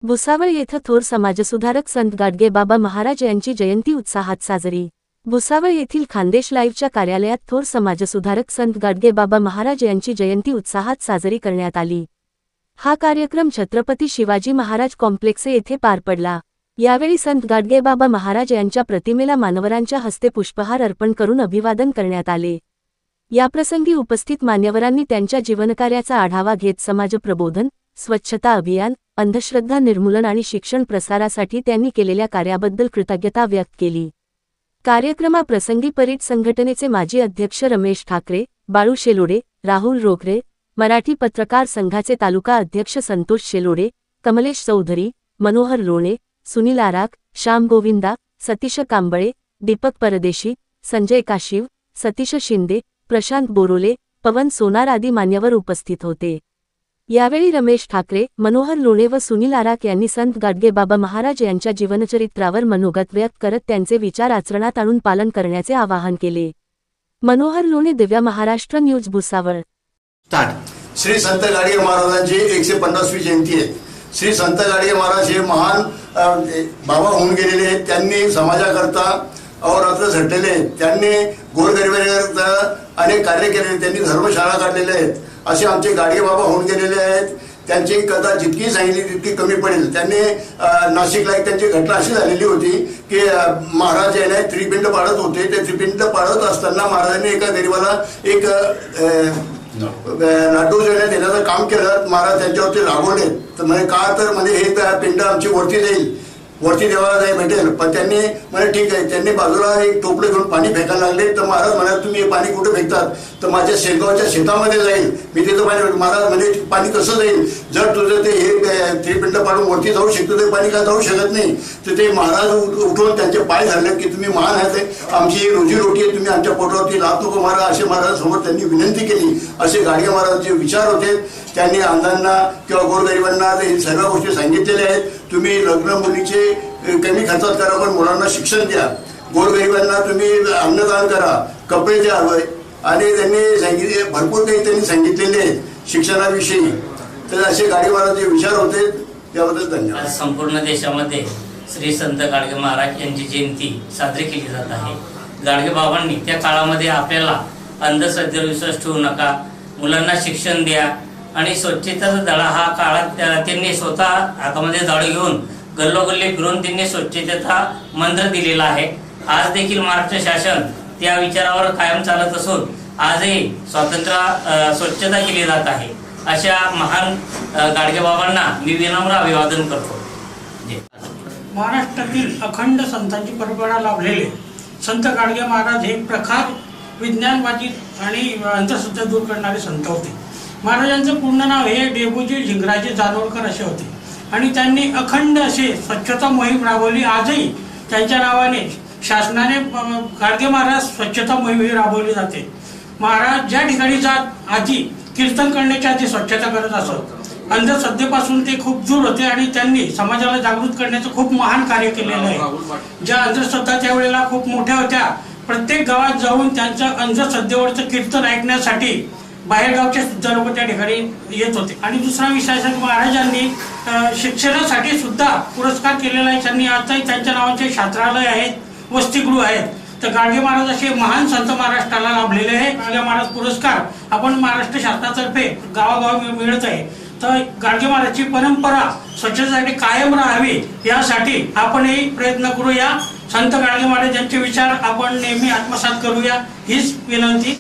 भुसावळ येथे थोर समाजसुधारक संत गाडगेबाबा महाराज यांची जयंती उत्साहात साजरी। भुसावळ येथील खानदेश लाईव्हच्या कार्यालयात थोर समाजसुधारक संत गाडगेबाबा महाराज यांची जयंती उत्साहात साजरी करण्यात आली। हा कार्यक्रम छत्रपती शिवाजी महाराज कॉम्प्लेक्स येथे पार पडला। यावेळी संत गाडगेबाबा महाराज यांच्या प्रतिमेला मान्यवरांच्या हस्ते पुष्पहार अर्पण करून अभिवादन करण्यात आले। याप्रसंगी उपस्थित मान्यवरांनी त्यांच्या जीवनकार्याचा आढावा घेत समाज प्रबोधन, स्वच्छता अभियान, अंधश्रद्धा निर्मूलन आणि शिक्षण प्रसारासाठी त्यांनी केलेल्या कार्याबद्दल कृतज्ञता व्यक्त केली। कार्यक्रमाप्रसंगी परीट संघटनेचे माजी अध्यक्ष रमेश ठाकरे, बाळू शेलोडे, राहुल रोकरे, मराठी पत्रकार संघाचे तालुका अध्यक्ष संतोष शेलोडे, कमलेश चौधरी, मनोहर लोणे, सुनील आराख, श्याम गोविंदा, सतीश कांबळे, दीपक परदेशी, संजय काशीव, सतीश शिंदे, प्रशांत बोरोले, पवन सोनार आदी मान्यवर उपस्थित होते। यावेळी रमेश ठाकरे, मनोहर लोणे व सुनील आराख यांनी संत गाडगेबाबा महाराज यांच्या जीवनचरित्रावर मनोगत व्यक्त करत त्यांचे विचार आचरणात आणून पालन करण्याचे आवाहन केले। मनोहर लोणे, दिव्या महाराष्ट्र न्यूज, भुसावळ। श्री संत गाडगे महाराजांची 150वी जयंती आहे। श्री संत गाडगे महाराज हे महान बाबा होऊन गेलेले आहेत। त्यांनी समाजाकरता अहोरात्र झटलेले आहेत। त्यांनी गोरगरिबांकरता अनेक कार्य केले। त्यांनी धर्मशाळा काढलेल्या आहेत। असे आमचे गाडगे बाबा होऊन गेलेले आहेत। त्यांची कथा जितकी सांगितली तितकी कमी पडेल। त्यांनी नाशिकला एक त्यांची घटना अशी झालेली होती की महाराज यांना त्रिपिंड पाळत होते। ते त्रिपिंड पाळत असताना महाराजांनी एका गरीबाला एक लाडू देण्याचं काम केलं। महाराज त्यांच्यावरती रागवले। तर म्हणजे का तर म्हणजे हे पिंड आमची वरती जाईल, वरती देवाला जाई भेटेल। पण त्यांनी म्हणजे ठीक आहे, त्यांनी बाजूला एक टोपले घेऊन पाणी फेकायला लागले। तर महाराज म्हणाले तुम्ही हे पाणी कुठे फेकतात? तर माझ्या शेगावच्या शेतामध्ये जाईल, मी तिथं पाणी फेक। महाराज म्हणजे पाणी कसं जाईल? जर तुझं ते हे त्रिपिंड पाडून वरती जाऊ शकतो ते पाणी का जाऊ शकत नाही? तर ते महाराज उठून त्यांचे पाय धरले की तुम्ही महान आहेत, आमची रोजीरोटी आहे, तुम्ही आमच्या पोटावरती लाथ नको मारा, असे महाराजांसमोर त्यांनी विनंती केली। असे गाडगे महाराजांचे विचार होते। त्यांनी अंधांना किंवा गोरगरिबांना हे सर्व गोष्टी सांगितलेल्या आहेत। तुम्ही लग्न मुलीचे कमी खर्चात करा, पण मुलांना शिक्षण द्या। गोरगरिबांना तुम्ही अन्नदान करा, कपडे द्या। आणि त्यांनी सांगितले भरपूर काही त्यांनी सांगितलेले आहेत शिक्षणाविषयी। तर असे गाडगे महाराजांचे विचार होते, त्याबद्दल धन्यवाद। संपूर्ण देशामध्ये श्री संत गाडगे महाराज यांची जयंती साजरी केली जात आहे। गाडगे बाबांनी त्या काळामध्ये आपल्याला अंधश्रद्धेवर विश्वास ठेवू नका, मुलांना शिक्षण द्या आणि स्वच्छतेचा धडा हा काळात त्यांनी स्वतः हातामध्ये झाडू घेऊन गल्लोगल्ली फिरून त्यांनी स्वच्छतेचा मंत्र दिलेला आहे। आज देखील महाराष्ट्र शासन त्या विचारावर कायम चालत असून आजही स्वातंत्र्य स्वच्छता केली जात आहे। अशा महान गाडगे बाबांना मी विनम्र अभिवादन करतो। महाराष्ट्रातील अखंड संतांची परंपरा लाभलेले संत गाडगे महाराज हे प्रखर विज्ञानवादी आणि अंधश्रद्धा दूर करणारे संत होते। महाराजांचं पूर्ण नाव हे डेबूजी झिंगराजे जानोरकर असे होते आणि त्यांनी अखंड असे स्वच्छता मोहीम राबवली। आजही त्यांच्या नावाने शासनाने गाडगे महाराज स्वच्छता मोहीम राबवली जाते। महाराज ज्या ठिकाणी जात आधी कीर्तन करण्याच्या आधी स्वच्छता करत असत। अंधश्रद्धेपासून ते खूप दूर होते आणि त्यांनी समाजाला जागृत करण्याचं खूप महान कार्य केलेलं आहे। ज्या अंधश्रद्धा त्यावेळेला खूप मोठ्या होत्या, प्रत्येक गावात जाऊन त्यांचं अंधश्रद्धेवरचं कीर्तन ऐकण्यासाठी बाहेरगावचे सुद्धा लोक त्या ठिकाणी येत होते। आणि दुसरा विषय असा की महाराजांनी शिक्षणासाठी सुद्धा पुरस्कार केलेला आहे। त्यांनी आताही त्यांच्या नावाचे छात्रालय आहेत, वसतिगृह आहेत। तर गाडगे महाराज असे महान संत महाराष्ट्राला लाभलेले आहे। गाडगे महाराज पुरस्कार आपण महाराष्ट्र शासनातर्फे गावागाव मिळत आहे। तर गाडगे महाराजची परंपरा स्वच्छतेसाठी कायम राहावी यासाठी आपणही प्रयत्न करूया। संत गाडगे महाराज यांचे विचार आपण नेहमी आत्मसात करूया हीच विनंती।